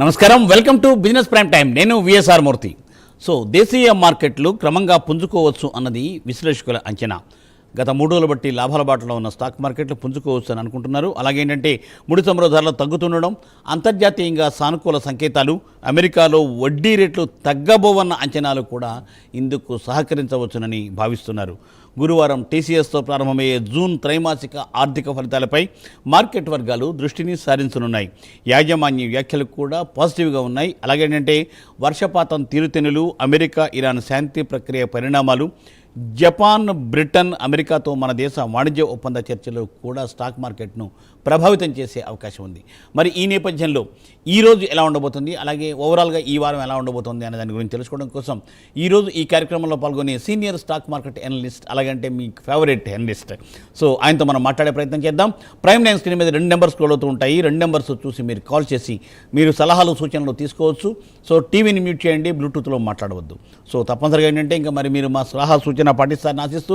నమస్కారం, welcome to business prime time. నేను VSR మూర్తి. దేశీయ మార్కెట్లు క్రమంగా పుంజుకోవచ్చు అన్నది విశ్లేషకుల అంచనా. గత 3 రోజులు బట్టి లాభాల బాటలో ఉన్న స్టాక్ మార్కెట్లు పుంజుకోవచ్చు అని అనుకుంటున్నారు. అలాగే ఏంటంటే ముడి చమురు ధరలు తగ్గుతుండడం, అంతర్జాతీయంగా సానుకూల సంకేతాలు, అమెరికాలో వడ్డీ రేట్లు తగ్గబోవన్న అంచనాలు కూడా ఇందుకు సహకరించవచ్చునని భావిస్తున్నారు. గురువారం టీసీఎస్తో ప్రారంభమయ్యే జూన్ త్రైమాసిక ఆర్థిక ఫలితాలపై మార్కెట్ వర్గాలు దృష్టిని సారించనున్నాయి. యాజమాన్య వ్యాఖ్యలు కూడా పాజిటివ్గా ఉన్నాయి. అలాగేంటంటే వర్షపాతం తీరుతెన్నులు, అమెరికా ఇరాన్ శాంతి ప్రక్రియ పరిణామాలు, జపాన్, బ్రిటన్, అమెరికాతో మన దేశ వాణిజ్య ఒప్పంద చర్చలు కూడా స్టాక్ మార్కెట్ను ప్రభావితం చేసే అవకాశం ఉంది. మరి ఈ నేపథ్యంలో ఈరోజు ఎలా ఉండబోతుంది, అలాగే ఓవరాల్గా ఈ వారం ఎలా ఉండబోతుంది అనే దాని గురించి తెలుసుకోవడం కోసం ఈరోజు ఈ కార్యక్రమంలో పాల్గొనే సీనియర్ స్టాక్ మార్కెట్ అనలిస్ట్, అలాగంటే మీ ఫేవరెట్ అనలిస్ట్, ఆయనతో మనం మాట్లాడే ప్రయత్నం చేద్దాం. ప్రైమ్ లైన్ స్క్రీన్ మీద 2 నెంబర్స్ స్క్రోల్ అవుతూ ఉంటాయి. 2 నెంబర్స్ చూసి మీరు కాల్ చేసి మీరు సలహాలు సూచనలు తీసుకోవచ్చు. టీవీని మ్యూట్ చేయండి, బ్లూటూత్లో మాట్లాడవద్దు. తప్పనిసరిగా ఏంటంటే ఇంకా మరి మీరు మా సలహా సూచన పాటిస్తారని ఆశిస్తూ,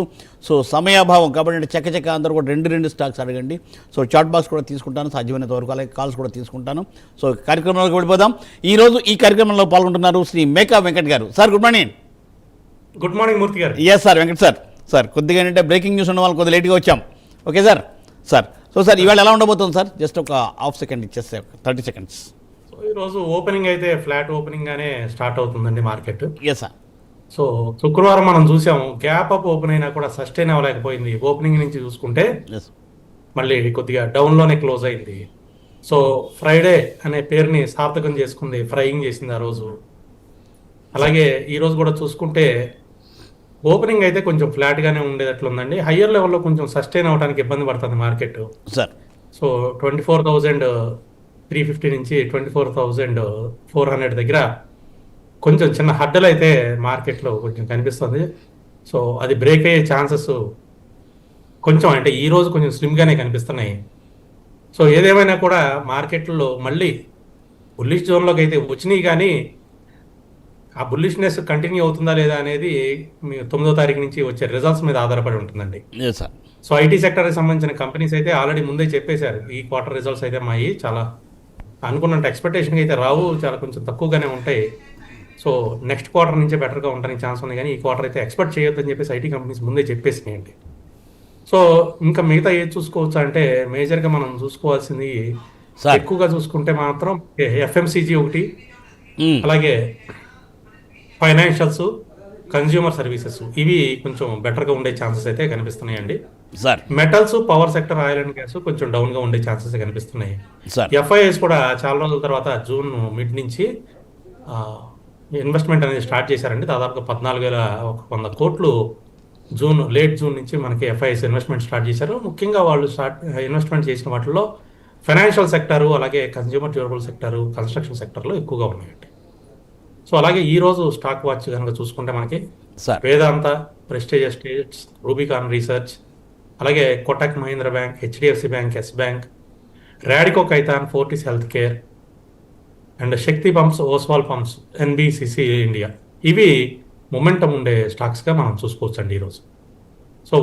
సమయాభావం కాబట్టి చక్క అందరూ కూడా 2 స్టాక్స్ అడగండి. చాట్ బాక్స్ కూడా తీసుకుంటాను సాధ్యమైనంత వరకు, అలాగే కాల్స్ కూడా తీసుకుంటాను. కార్యక్రమంలోకి వెళ్ళిపోదాం. ఈరోజు ఈ కార్యక్రమంలో పాల్గొంటున్నారు Shri Meka Venkat garu. Sir good morning. Good morning Murthy garu. Yes sir, Venkat sir. కొద్దిగా ఏంటంటే బ్రేకింగ్ న్యూస్ ఉన్న వాళ్ళు కొద్దిగా లేట్గా వచ్చాం. Okay sir. సార్ ఇవాళ ఎలా ఉండబోతుంది సార్? జస్ట్ ఒక హాఫ్ సెకండ్ ఇచ్చేస్తే 30 సెకండ్స్. ఈరోజు ఓపెనింగ్ అయితే ఫ్లాట్ ఓపెనింగ్ గానే స్టార్ట్ అవుతుందండి మార్కెట్. Yes sir. శుక్రవారం మనం చూసాము, గ్యాప్ అప్ ఓపెన్ అయినా కూడా సస్టైన్ అవ్వలేకపోయింది. ఓపెనింగ్ నుంచి చూసుకుంటే మళ్ళీ కొద్దిగా డౌన్లోనే క్లోజ్ అయింది. ఫ్రైడే అనే పేరుని సార్థకం చేసుకుంది, ఫ్రైయింగ్ చేసింది ఆ రోజు. అలాగే ఈ రోజు కూడా చూసుకుంటే ఓపెనింగ్ అయితే కొంచెం ఫ్లాట్ గానే ఉండేటట్లుందండి. హయ్యర్ లెవెల్లో కొంచెం సస్టైన్ అవడానికి ఇబ్బంది పడుతుంది మార్కెట్. సార్ 24,350 నుంచి 24,400 దగ్గర కొంచెం చిన్న హడ్డలు అయితే మార్కెట్లో కొంచెం కనిపిస్తుంది. అది బ్రేక్ అయ్యే ఛాన్సెస్ కొంచెం, అంటే ఈ రోజు కొంచెం స్లిమ్గానే కనిపిస్తున్నాయి. ఏదేమైనా కూడా మార్కెట్లో మళ్ళీ బుల్లిష్ జోన్లోకి అయితే వచ్చినాయి, కానీ ఆ బుల్లిష్నెస్ కంటిన్యూ అవుతుందా లేదా అనేది 9వ తారీఖు నుంచి వచ్చే రిజల్ట్స్ మీద ఆధారపడి ఉంటుందండి. ఐటీ సెక్టర్కి సంబంధించిన కంపెనీస్ అయితే ఆల్రెడీ ముందే చెప్పేశారు, ఈ క్వార్టర్ రిజల్ట్స్ అయితే మాయి చాలా అనుకున్నంత ఎక్స్పెక్టేషన్కి అయితే రావు, చాలా కొంచెం తక్కువగానే ఉంటాయి. నెక్స్ట్ క్వార్టర్ నుంచే బెటర్గా ఉండడానికి ఛాన్స్ ఉంది, కానీ ఈ క్వార్టర్ అయితే ఎక్స్పెక్ట్ చేయొద్దని చెప్పేసి ఐటీ కంపెనీస్ ముందే చెప్పేసినాయండి. ఇంకా మిగతా ఏది చూసుకోవచ్చు అంటే మేజర్గా మనం చూసుకోవాల్సింది ఎక్కువగా చూసుకుంటే మాత్రం ఎఫ్ఎంసీజీ ఒకటి, అలాగే ఫైనాన్షియల్స్, కన్జ్యూమర్ సర్వీసెస్, ఇవి కొంచెం బెటర్గా ఉండే ఛాన్సెస్ అయితే కనిపిస్తున్నాయండి. Metals, power sector, oil and gas కొంచెం డౌన్ గా ఉండే ఛాన్సెస్ కనిపిస్తున్నాయి. ఎఫ్ఐఎస్ కూడా చాలా రోజుల తర్వాత జూన్ మిడ్ నుంచి ఇన్వెస్ట్మెంట్ అనేది స్టార్ట్ చేశారండి. దాదాపుగా 14,100 కోట్లు లేట్ జూన్ నుంచి మనకి ఎఫ్ఐఎస్ ఇన్వెస్ట్మెంట్ స్టార్ట్ చేశారు. ముఖ్యంగా వాళ్ళు ఇన్వెస్ట్మెంట్ చేసిన వాటిలో ఫైనాన్షియల్ సెక్టారు, అలాగే కన్జ్యూమర్ డ్యూరబుల్ సెక్టారు, కన్స్ట్రక్షన్ సెక్టర్లో ఎక్కువగా ఉన్నాయండి. అలాగే ఈ రోజు స్టాక్ వాచ్ కనుక చూసుకుంటే మనకి Vedanta, Prestige Estates, Rubicon Research, అలాగే Kotak Mahindra bank, HDFC bank, Yes bank, Radico Khaitan, Fortis health care and Shakti pumps, Oswal pumps, NBCC India, ఇవి మొమెంటం ఉండే స్టాక్స్గా మనం చూసుకోవచ్చండి ఈరోజు.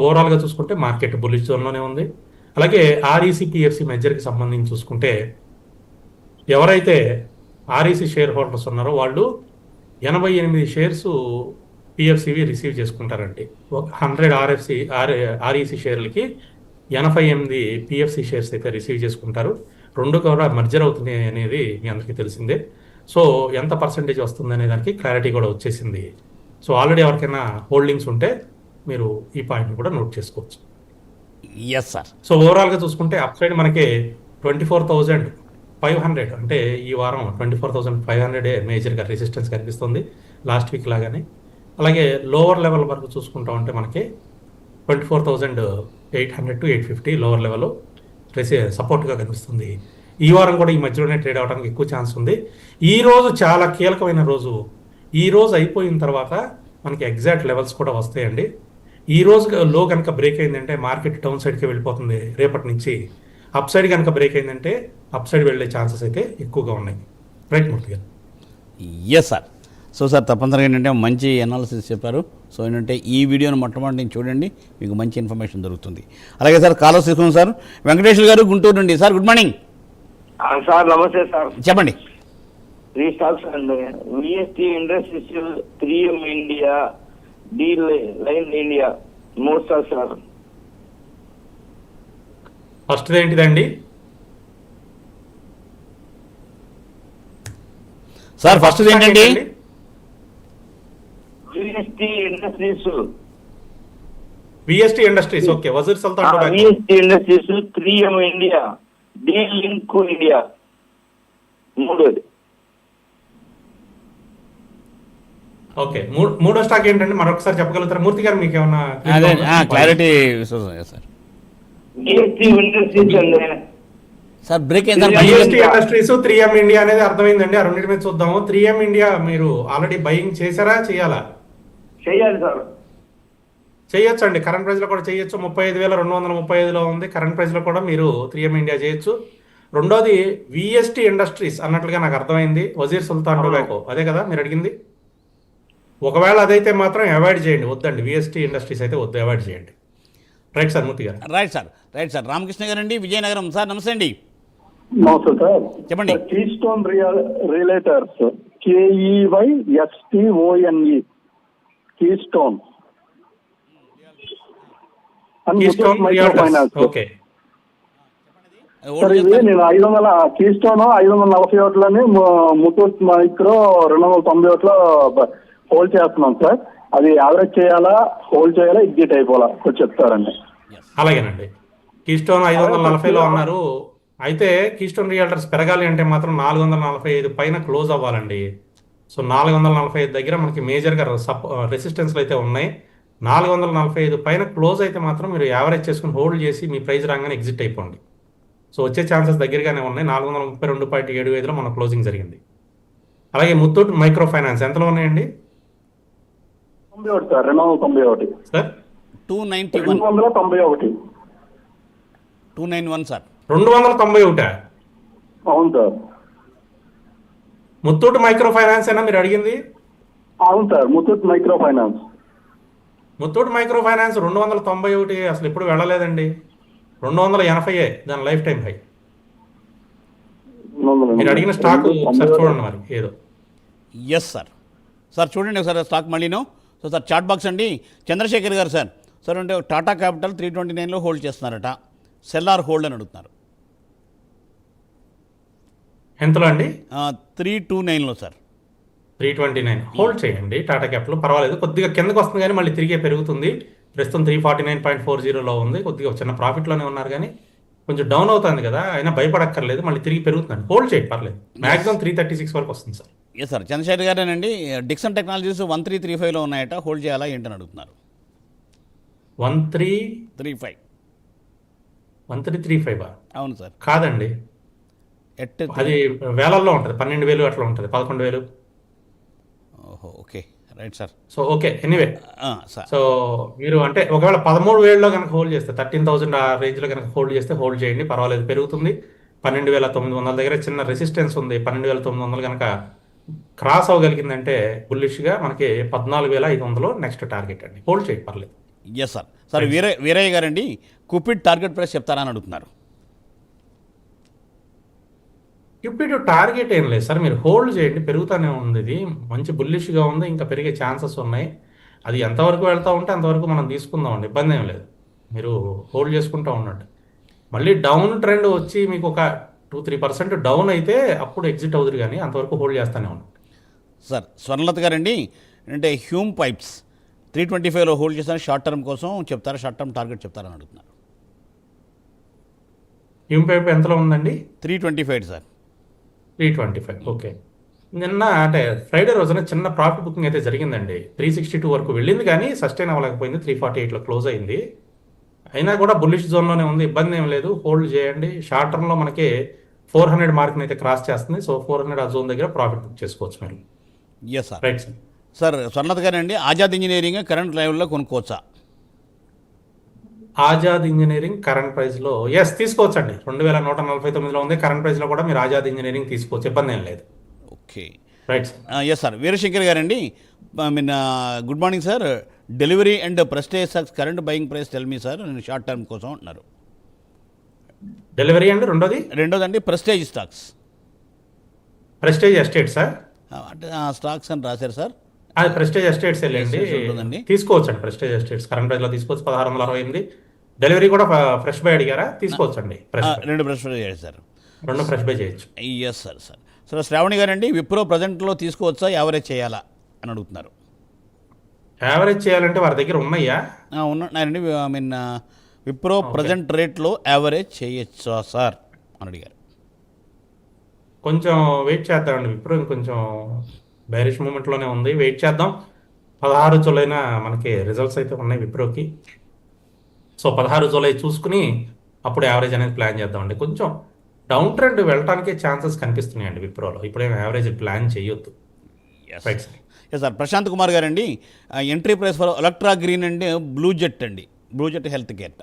ఓవరాల్గా చూసుకుంటే మార్కెట్ బుల్లిష్ జోన్లోనే ఉంది. అలాగే ఆర్ఈసి పిఎఫ్సి మెజర్కి సంబంధించి చూసుకుంటే ఎవరైతే ఆర్ఈసి షేర్ హోల్డర్స్ ఉన్నారో వాళ్ళు 88 షేర్స్ పిఎఫ్సివి రిసీవ్ చేసుకుంటారండి. 100 ఆర్ఈసి షేర్లకి 88 పిఎఫ్సి షేర్స్ అయితే రిసీవ్ చేసుకుంటారు. 2 కూడా మర్జర్ అవుతున్నాయి అనేది మీ అందరికీ తెలిసిందే. ఎంత పర్సంటేజ్ వస్తుంది అనే దానికి క్లారిటీ కూడా వచ్చేసింది. ఆల్రెడీ ఎవరికైనా హోల్డింగ్స్ ఉంటే మీరు ఈ పాయింట్ కూడా నోట్ చేసుకోవచ్చు. Yes sir. ఓవరాల్గా చూసుకుంటే అప్ సైడ్ మనకి 24,500, అంటే ఈ వారం 24,500 మేజర్గా రెసిస్టెన్స్ కనిపిస్తుంది లాస్ట్ వీక్ లాగానే. అలాగే లోవర్ లెవెల్ వరకు చూసుకుంటా ఉంటే మనకి 24,800 to 850 లోవర్ లెవెల్ సపోర్ట్గా కనిపిస్తుంది. ఈ వారం కూడా ఈ మధ్యలోనే ట్రేడ్ అవడానికి ఎక్కువ ఛాన్స్ ఉంది. ఈ రోజు చాలా కీలకమైన రోజు. ఈ రోజు అయిపోయిన తర్వాత మనకి ఎగ్జాక్ట్ లెవెల్స్ కూడా వస్తాయండి. ఈ రోజు లో కనుక బ్రేక్ అయిందంటే మార్కెట్ డౌన్ సైడ్కి వెళ్ళిపోతుంది. రేపటి నుంచి అప్ సైడ్ కనుక బ్రేక్ అయిందంటే అప్ సైడ్ వెళ్ళే ఛాన్సెస్ అయితే ఎక్కువగా ఉన్నాయి. రైట్ మూర్తి గారు. Yes sir. సార్ తప్పనిసరిగా ఏంటంటే మంచి అనాలిసిస్ చెప్పారు. ఏంటంటే ఈ వీడియోని మొట్టమొదటి నుంచి చూడండి, మీకు మంచి ఇన్ఫర్మేషన్ దొరుకుతుంది. అలాగే సార్ కాలర్స్ తీసుకున్నాం సార్. వెంకటేశ్వర గారు గుంటూరు నుండి. Sir good morning. సార్ నమస్తే సార్. చెప్పండి. త్రీ స్టాక్స్ అండి. VST industries, 3M India, D line India, 3 stocks sir. First ఏంటిదండి? సార్ ఫస్ట్ ఏంటండి? VST industries. VST industries, okay. Wazir Sultan tobacco. VST industries, 3M India, D link India, మూడోది. Okay, మూడో stock ఏంటండి మరొకసారి చెప్పగలుగుతారా మూర్తి గారు? మీకు ఏమన్నా అదే క్లారిటీ సార్. విఎస్టీ ఇండస్ట్రీస్ అండి. సార్ బ్రేక్ అయింది విఎస్టీ ఇండస్ట్రీస్, 3M ఇండియా అనేది అర్థమైందండి. ఆ రెండింటి మీద చూద్దాము. 3M ఇండియా మీరు ఆల్రెడీ బయింగ్ చేశారా, చేయాలా? చేయాలి సార్. చేయొచ్చు అండి, కరెంట్ ప్రైస్ లో కూడా చేయొచ్చు. 35,235లో ఉంది కరెంట్ ప్రైస్ లో కూడా మీరు 3M ఇండియా చేయొచ్చు. రెండోది విఎస్టీ ఇండస్ట్రీస్ అన్నట్లుగా నాకు అర్థమైంది. వజీర్ సుల్తాన్ టొబాకో అదే కదా మీరు అడిగింది? ఒకవేళ అదైతే మాత్రం అవాయిడ్ చేయండి, వద్దండి. విఎస్టీ ఇండస్ట్రీస్ అయితే వద్దు, అవాయిడ్ చేయండి. రైట్ సార్ మూర్తి గారు. Right sir. రామకృష్ణ గారు అండి, విజయనగరం. సార్ నమస్తే అండి. నమస్తే సార్. చెప్పండి. Keystone realtors, KEYSTONE, Keystone Keystone realtors, okay. Sir ఇది నేను 500 కీస్టోన్ 541 ముతూట్ మైక్రో 291 హోల్డ్ చేస్తున్నాం సార్. అది యావరేజ్ చేయాలా, హోల్డ్ చేయాలా, ఎగ్జిట్ అయిపోవాలా కొంచెం చెప్తారండి? అలాగేనండి. కీస్టోన్ 540లో ఉన్నారు. అయితే కీస్టోన్ రియల్టర్స్ పెరగాలి అంటే మాత్రం 445 పైన క్లోజ్ అవ్వాలండి. సో 445 దగ్గర మనకి మేజర్గా రెసిస్టెన్స్లు అయితే ఉన్నాయి. 445 పైన క్లోజ్ అయితే మాత్రం మీరు యావరేజ్ చేసుకుని హోల్డ్ చేసి మీ ప్రైస్ రాగానే ఎగ్జిట్ అయిపోండి. సో వచ్చే ఛాన్సెస్ దగ్గరగానే ఉన్నాయి. 432.75లో మన క్లోజింగ్ జరిగింది. అలాగే ముత్తూట్ మైక్రో ఫైనాన్స్ ఎంతలో ఉన్నాయండి? 91 సార్, 291 సార్. 291 291 సార్. 291. అవును సార్. ముత్తూట్ మైక్రో ఫైనాన్స్ అయినా మీరు అడిగింది? అవును sir, Muthoot micro finance. Muthoot micro finance 291 అసలు ఎప్పుడు వెళ్ళలేదండి. 280 దాని లైఫ్ టైం హై. మీరు అడిగిన స్టాక్ ఒకసారి చూడండి మరి ఏదో. ఎస్ సార్ చూడండి ఒకసారి స్టాక్ మళ్ళీను. సో సార్ చాట్ బాక్స్ అండి, చంద్రశేఖర్ గారు సార్. సార్ అంటే టాటా క్యాపిటల్ 329లో హోల్డ్ చేస్తున్నారట, సెల్లార్ హోల్డ్ అని అడుగుతున్నారు. ఎంతలో అండి? 329లో సార్. 329 హోల్డ్ చేయండి. టాటా క్యాపిటల్ పర్వాలేదు, కొద్దిగా కిందకు వస్తుంది కానీ మళ్ళీ తిరిగే పెరుగుతుంది. ప్రస్తుతం 349.40లో ఉంది. కొద్దిగా చిన్న ప్రాఫిట్లోనే ఉన్నారు కానీ కొంచెం డౌన్ అవుతుంది కదా, అయినా భయపడక్కర్లేదు, మళ్ళీ తిరిగి పెరుగుతుందండి. హోల్డ్ చేయండి పర్లేదు. మ్యాక్సిమం 336 వరకు వస్తుంది సార్. Yes sir. చంద్రశేఖర్ గారేనండి, డిక్సన్ టెక్నాలజీస్ 1335లో ఉన్నాయట, హోల్డ్ చేయాలా ఏంటని అడుగుతున్నారు. 1335 అవును సార్. కాదండి, అది వేలల్లో ఉంటుంది. 12,000 అట్లా ఉంటుంది, 11,000. ఓహో okay right sir. So okay anyway sir. So మీరు అంటే ఒకవేళ 13,000లో కనుక హోల్డ్ చేస్తే 13,000 ఆ రేంజ్లో కనుక హోల్డ్ చేస్తే హోల్డ్ చేయండి, పర్వాలేదు, పెరుగుతుంది. 12,900 దగ్గర చిన్న రెసిస్టెన్స్ ఉంది. 12,900 కనుక క్రాస్ అవ్వగలిగిందంటే బుల్లిష్గా మనకి 14,500 నెక్స్ట్ టార్గెట్ అండి. హోల్డ్ చేయండి పర్లేదు. Yes sir. సార్ వీరయ్య గారండి, కుపిడ్ టార్గెట్ ప్రైస్ చెప్తారని అడుగుతున్నారు. క్యూపిడ్ టార్గెట్ ఏం లేదు సార్, మీరు హోల్డ్ చేయండి, పెరుగుతూనే ఉంది. ఇది మంచి బుల్లిష్గా ఉంది, ఇంకా పెరిగే ఛాన్సెస్ ఉన్నాయి. అది ఎంతవరకు వెళ్తూ ఉంటే అంతవరకు మనం తీసుకుందామండి, ఇబ్బంది ఏం లేదు. మీరు హోల్డ్ చేసుకుంటూ ఉండండి. మళ్ళీ డౌన్ ట్రెండ్ వచ్చి మీకు ఒక 2-3% డౌన్ అయితే అప్పుడు ఎగ్జిట్ అవుతుంది, కానీ అంతవరకు హోల్డ్ చేస్తూనే ఉండండి. సార్ స్వర్ణలత గారండి, అంటే హ్యూమ్ పైప్స్ 325లో హోల్డ్ చేస్తాను, షార్ట్ టర్మ్ కోసం చెప్తారా, షార్ట్ టర్మ్ టార్గెట్ చెప్తారని అడుగుతున్నారు. హ్యూమ్ పైప్ ఎంతలో ఉందండి? 325 సార్. 325 ఓకే. నిన్న అంటే ఫ్రైడే రోజున చిన్న ప్రాఫిట్ బుకింగ్ అయితే జరిగిందండి. 362 వరకు వెళ్ళింది కానీ సస్టైన్ అవ్వలేకపోయింది. 348లో క్లోజ్ అయింది. అయినా కూడా బుల్లిష్ జోన్లోనే ఉంది, ఇబ్బంది ఏం లేదు, హోల్డ్ చేయండి. షార్ట్ టర్మ్లో మనకి 400 మార్క్ని అయితే క్రాస్ చేస్తుంది. సో 400 ఆ జోన్ దగ్గర ప్రాఫిట్ బుక్ చేసుకోవచ్చు మీరు. Yes sir. Right sir. Sir Swarnalatha గారండి, ఆజాద్ ఇంజనీరింగ్ కరెంట్ లెవెల్లో కొనుక్కోవచ్చా? ఆజాద్ ఇంజనీరింగ్ కరెంట్ ప్రైస్లో ఎస్ తీసుకోవచ్చండి. 2,149లో ఉంది. కరెంట్ ప్రైస్లో కూడా మీరు ఆజాద్ ఇంజనీరింగ్ తీసుకోవచ్చు, ఇబ్బంది ఏం లేదు. Okay right sir. Yes sir. Veerashankar గారండి, good morning sir. Delivery and prestige stocks current buying price tell me sir, నేను షార్ట్ టర్మ్ కోసం అంటున్నారు. డెలివరీ అండి రెండోదండి prestige stocks prestige estate sir, అంటే స్టాక్స్ అని రాశారు సార్. అది ప్రెస్టేజ్ ఎస్టేట్స్ వెళ్ళండి, Yes, ఉంటుందండి. తీసుకోవచ్చు అండి. ప్రెస్టేజ్ ఎస్టేట్స్ కరెంట్ ప్రైస్ లో తీసుకోవచ్చు 1668. డెలివరీ కూడా ఫ్రెష్ బై అడిగారా? తీసుకోవచ్చు అండి. ఫ్రెష్ బై 2 ప్రశ్నలు చేశారు. 2 ఫ్రెష్ బై చేయొచ్చు. Yes sir. సార్ శ్రావణి గారండి, విప్రో ప్రజెంట్లో తీసుకోవచ్చా, యావరేజ్ చేయాలా అని అడుగుతున్నారు. యావరేజ్ చేయాలంటే వారి దగ్గర ఉన్నాయా? ఉన్నాయండి. ఐ మీన్ విప్రో ప్రజెంట్ రేట్లో యావరేజ్ చేయొచ్చా సార్ అని అడిగారు. కొంచెం వెయిట్ చేద్దామండి. విప్రో కొంచెం బైరిష్ మూమెంట్లోనే ఉంది, వెయిట్ చేద్దాం. 16 జూలైన మనకి రిజల్ట్స్ అయితే ఉన్నాయి విప్రోకి. సో 16 జూలై చూసుకుని అప్పుడు యావరేజ్ అనేది ప్లాన్ చేద్దామండి. కొంచెం డౌన్ ట్రెండ్ వెళ్ళటానికి ఛాన్సెస్ కనిపిస్తున్నాయండి విప్రోలో. ఇప్పుడేం యావరేజ్ ప్లాన్ చేయొద్దు. Right sir. Yes sir. Prashanth Kumar గారండి, entry price for electra green అండి, బ్లూ జెట్ అండి, blue jet health care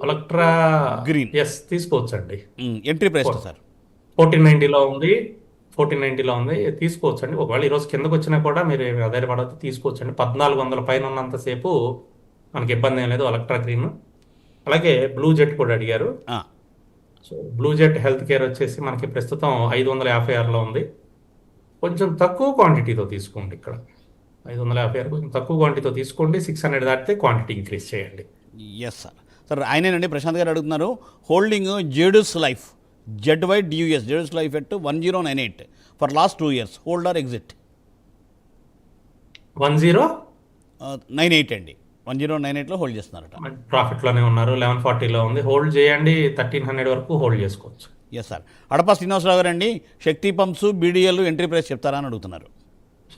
electra Green. Yes తీసుకోవచ్చండి. ఎంట్రీ ప్రైస్ సార్ 1490లో ఉంది, 1490లో ఉంది, తీసుకోవచ్చండి. ఒకవేళ ఈరోజు కిందకు వచ్చినా కూడా మీరు ఏమి ఆధారపడద్దు, తీసుకోవచ్చండి. 1400 పైన ఉన్నంతసేపు మనకి ఇబ్బంది ఏం లేదు. ఎలక్ట్రా గ్రీన్ అలాగే బ్లూ జెట్ కూడా అడిగారు. So blue jet health care వచ్చేసి మనకి ప్రస్తుతం 556లో ఉంది. కొంచెం తక్కువ క్వాంటిటీతో తీసుకోండి. ఇక్కడ 556 కొంచెం తక్కువ క్వాంటిటీతో తీసుకోండి. 600 దాటితే క్వాంటిటీ ఇంక్రీజ్ చేయండి. Yes sir. ఆయనేనండి ప్రశాంత్ గారు అడుగుతున్నారు, holding Zydus life ZYDUS Zydus life at 1098 for last 2 years, hold or exit. 98 అండి, 1098లో హోల్డ్ చేస్తున్నారట. ప్రాఫిట్లోనే ఉన్నారు. 1140లో ఉంది, హోల్డ్ చేయండి. 1300 వరకు హోల్డ్ చేసుకోవచ్చు. Yes sir. అడపా శ్రీనివాసరావు గారు అండి, శక్తి పంప్స్ BDL ఎంట్రీ ప్రైస్ చెప్తారా అని అడుగుతున్నారు.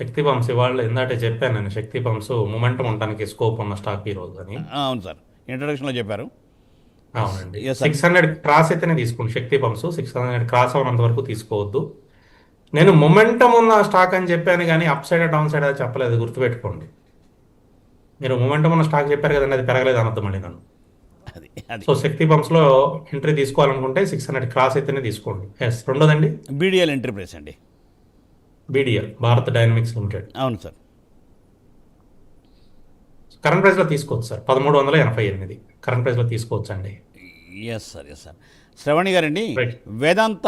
శక్తి పంప్స్ ఇవాళ ఇందాటే చెప్పాను నేను, శక్తి పంప్స్ మొమెంటం ఉండడానికి స్కోప్ ఉన్న స్టాక్ ఈ రోజు అని. అవును సార్, ఇంట్రడక్షన్లో చెప్పారు. అవునండి. Yes, sir. 600 క్రాస్ అయితేనే తీసుకోండి. శక్తి పంప్స్ 600 క్రాస్ అవునంత వరకు తీసుకోవద్దు. నేను మొమెంటం ఉన్న స్టాక్ అని చెప్పాను కానీ అప్ సైడ్ డౌన్ సైడ్ అది చెప్పలేదు, గుర్తుపెట్టుకోండి. మీరు మొమెంటం ఉన్న స్టాక్ చెప్పారు కదండి, అది పెరగలేదు అనొద్దు మళ్ళీ నన్ను. అది సో శక్తి పంప్స్లో ఎంట్రీ తీసుకోవాలనుకుంటే 600 క్రాస్ అయితేనే తీసుకోండి. ఎస్. రెండోదండి BDL ఎంట్రీ ప్రైస్ అండి. BDL భారత్ డైనమిక్స్ లిమిటెడ్ అవును సార్. కరెంట్ ప్రైస్లో తీసుకోవచ్చు సార్. 1388 కరెంట్ ప్రైస్లో తీసుకోవచ్చు అండి. Yes sir. శ్రవణి గారండి, Right. వేదాంత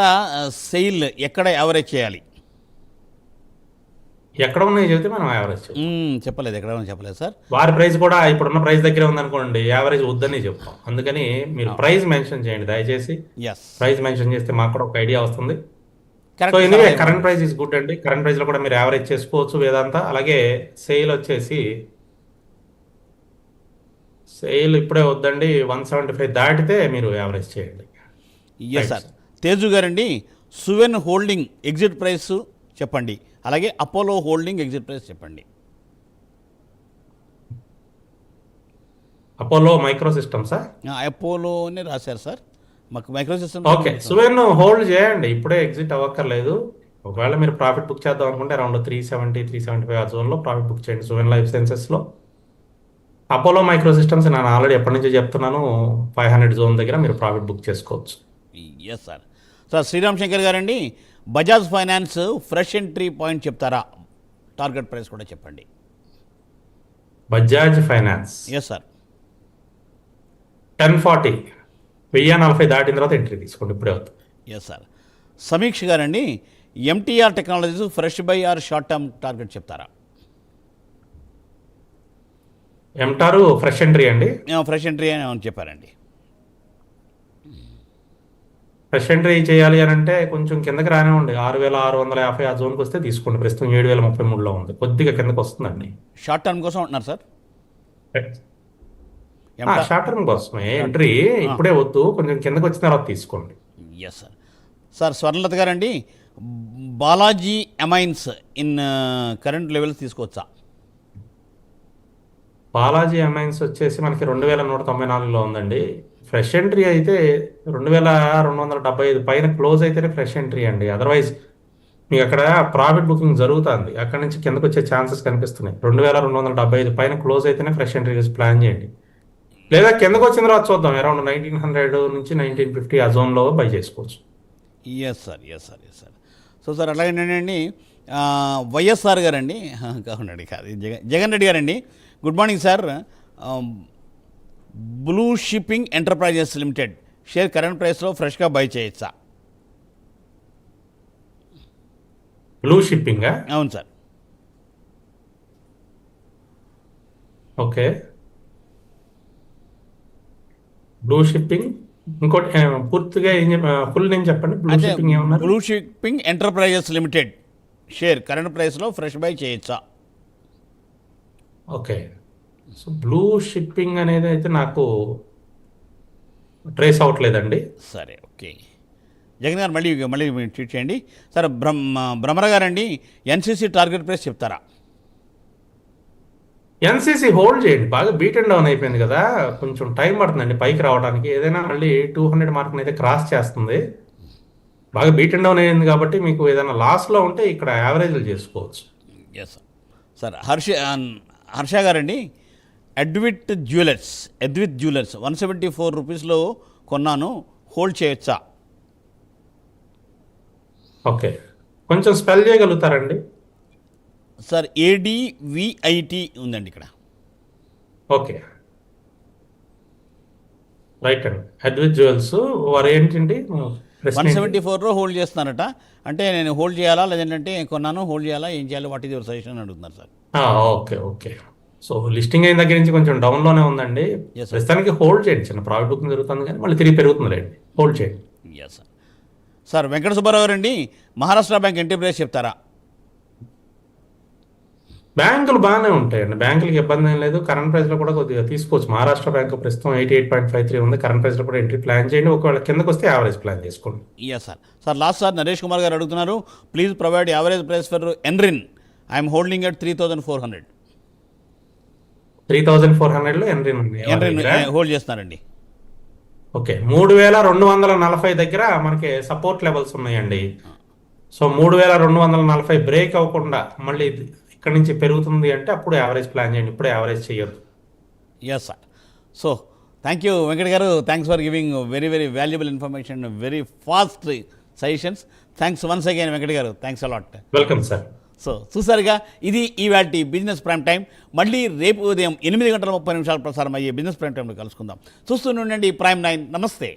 సెయిల్ ఎక్కడ యావరేజ్ చేయాలి? ఎక్కడ ఉన్నాయి చెబితే మనం యావరేజ్ చెప్పలేదు, ఎక్కడ చెప్పలేదు సార్. వారి ప్రైస్ కూడా ఇప్పుడున్న ప్రైస్ దగ్గరే ఉందనుకోండి, యావరేజ్ వద్దని చెప్తాం. అందుకని మీరు ప్రైస్ మెన్షన్ చేయండి దయచేసి. ఎస్ ప్రైస్ మెన్షన్ చేస్తే మాకు కూడా ఒక ఐడియా వస్తుంది. So correct. Anyway current price is good అండి. కరెంట్ ప్రైస్ లో కూడా మీరు యావరేజ్ చేసుకోవచ్చు వేదాంత. అలాగే సేల్ వచ్చేసి సేల్ ఇప్పుడే వద్దండి, 175 దాటితే మీరు యావరేజ్ చేయండి. Yes sir. తేజు గారండి, సువెన్ హోల్డింగ్ ఎగ్జిట్ ప్రైస్ చెప్పండి, అలాగే అపోలో హోల్డింగ్ ఎగ్జిట్ ప్రైస్ చెప్పండి. అపోలో మైక్రో సిస్టమ్సా? అపోలోనే రాశారు సార్, మాకు micro system. Okay, Suven hold చేయండి, ఇప్పుడే ఎగ్జిట్ అవ్వక్కర్లేదు. ఒకవేళ మీరు ప్రాఫిట్ బుక్ చేద్దాం అనుకుంటే అరౌండ్ 370, 375 ఆ జోన్లో ప్రాఫిట్ బుక్ చేయండి సువెన్ లైఫ్ సైన్సెస్లో. అపోలో మైక్రో సిస్టమ్స్ నేను ఆల్రెడీ ఎప్పటి నుంచో చెప్తున్నాను, 500 జోన్ దగ్గర మీరు ప్రాఫిట్ బుక్ చేసుకోవచ్చు. Yes sir. Sir Sriram Shankar గారండి, Bajaj finance fresh entry point చెప్తారా, టార్గెట్ ప్రైస్ కూడా చెప్పండి. Bajaj finance yes sir. 1040 1040 దాటిన తర్వాత ఎంట్రీ తీసుకోండి, ఇప్పుడే అవుతుంది. Yes sir. సమీక్ష గారండి, MTR technologies fresh buy or short term target చెప్తారా? ఎంటారు ఫ్రెష్ ఎంట్రీ అండి. ఫ్రెష్ ఎంట్రీ అని చెప్పారండి. ఫ్రెష్ ఎంట్రీ చేయాలి అని అంటే కొంచెం కిందకి రానివ్వండి, 6650 ఆ జోన్కి వస్తే తీసుకోండి. ప్రస్తుతం 7033లో ఉంది, కొద్దిగా కిందకి వస్తుందండి. షార్ట్ టర్మ్ కోసం ఉంటున్నారు సార్. షార్ట్ టర్మ్ కోసమే ఎంట్రీ, ఇప్పుడే వద్దు, కొంచెం కిందకి వచ్చిన తర్వాత తీసుకోండి. Yes sir. సార్ స్వర్ణలత గారండి, Balaji amines in current levels తీసుకోవచ్చా? బాలాజీ అమైన్స్ వచ్చేసి మనకి 2194లో ఉందండి. ఫ్రెష్ ఎంట్రీ అయితే 2275 పైన క్లోజ్ అయితేనే ఫ్రెష్ ఎంట్రీ అండి. అదర్వైజ్ మీకు అక్కడ ప్రాఫిట్ బుకింగ్ జరుగుతుంది, అక్కడ నుంచి కిందకు వచ్చే ఛాన్సెస్ కనిపిస్తున్నాయి. 2275 పైన క్లోజ్ అయితేనే ఫ్రెష్ ఎంట్రీ ప్లాన్ చేయండి, లేదా కిందకు వచ్చిన తర్వాత చూద్దాం. అరౌండ్ 1900 నుంచి 1950 ఆ జోన్లో బై చేసుకోవచ్చు. Yes sir. సో సార్ అట్లాగేనండి, వైఎస్ఆర్ గారండి, కావునండి కాదు, జగన్ రెడ్డి గారండి, good morning sir. Blue shipping enterprises limited share current ప్రైస్లో ఫ్రెష్గా బై చేయొచ్చా? బ్లూ షిప్పింగా? అవును సార్. Okay, blue shipping. ఇంకోటి పూర్తిగా ఫుల్ నేమ్ చెప్పండి. బ్లూ అంటే షిప్పింగ్ ఏమన్నారు? Blue shipping enterprises limited share current ప్రైస్లో ఫ్రెష్ బై చేయొచ్చా? ఓకే, సో బ్లూ షిప్పింగ్ అనేది అయితే నాకు ట్రేస్ అవ్వట్లేదండి. సరే, ఓకే. జగన్ గారు మళ్ళీ మీరు ట్వీట్ చేయండి. సరే, భ్రమర గారండి, ఎన్సీసీ టార్గెట్ ప్రైస్ చెప్తారా? ఎన్సీసీ హోల్డ్ చేయండి, బాగా బీట్ అండ్ డౌన్ అయిపోయింది కదా, కొంచెం టైం పడుతుందండి పైకి రావడానికి. ఏదైనా మళ్ళీ 200 మార్క్ని అయితే క్రాస్ చేస్తుంది. బాగా బీట్ అండ్ డౌన్ అయింది కాబట్టి మీకు ఏదైనా లాస్లో ఉంటే ఇక్కడ యావరేజ్లు చేసుకోవచ్చు. Yes sir. హర్ష గారండి, అద్విత్ జ్యువెలర్స్ 174 రూపీస్లో కొన్నాను, హోల్డ్ చేయొచ్చా? ఓకే, కొంచెం స్పెల్ చేయగలుగుతారండి? సార్, ADVIT ఉందండి ఇక్కడ. ఓకే, రైట్ అండి. అద్విత్ జ్యువెల్స్ వారు ఏంటండి 174లో హోల్డ్ చేస్తున్నారట. అంటే నేను హోల్డ్ చేయాలా, లేదంటే కొన్నాను హోల్డ్ చేయాలా, ఏం చేయాలి, వాట్ ఈజ్ యువర్ సజెషన్ అని అడుగుతున్నారు sir. Okay okay, so listing అయిన దగ్గర నుంచి కొంచెం డౌన్లోనే ఉందండి. Yes, sir. ప్రస్తుతానికి హోల్డ్ చేయండి, చిన్న ప్రాఫిట్ బుకింగ్ జరుగుతుంది కానీ మళ్ళీ తిరిగి పెరుగుతుంది లేండి, హోల్డ్ చేయండి. Yes sir. Sir, Venkata Subbarao గారండి, మహారాష్ట్ర బ్యాంక్ ఎంట్రీ ప్రైస్ చెప్తారా? బ్యాంకులు బాగానే ఉంటాయండి, బ్యాంకులకి ఇబ్బంది ఏం లేదు. కరెంట్ ప్రైస్లో కూడా కొద్దిగా తీసుకోవచ్చు. మహారాష్ట్ర బ్యాంక్ ప్రస్తుతం 88.53 ఉంది. కరెంట్ ప్రైస్లో కూడా ఎంట్రీ ప్లాన్ చేయండి. ఒకవేళ కిందకు వస్తే యావరేజ్ ప్లాన్ చేసుకోండి. Yes sir. Sir, last sir Naresh Kumar గారు అడుగుతున్నారు, please provide average price for Enrin. I'm holding at 3400. 3400లో ఎన్రిన్ ఉంది. ఎన్రిన్ హోల్డ్ చేస్తున్నారండి. ఓకే, 3240 దగ్గర మనకి సపోర్ట్ లెవెల్స్ ఉన్నాయండి. సో 3240 బ్రేక్ అవ్వకుండా మళ్ళీ ఇక్కడ నుంచి పెరుగుతుంది అంటే అప్పుడు యావరేజ్ ప్లాన్ చేయండి, ఇప్పుడు యావరేజ్ చేయొద్దు. Yes sir. So thank you Venkat గారు, thanks for giving very valuable information, very fast suggestions. Thanks once again Venkat గారు, thanks a lot. Welcome sir. So చూసారుగా, ఇది ఇవాల్టి బిజినెస్ ప్రైమ్ టైం. మళ్ళీ రేపు ఉదయం 8:30 ప్రసారం అయ్యే బిజినెస్ ప్రైమ్ టైంలో కలుసుకుందాం. చూస్తూనే ఉండండి ప్రైమ్ 9. నమస్తే.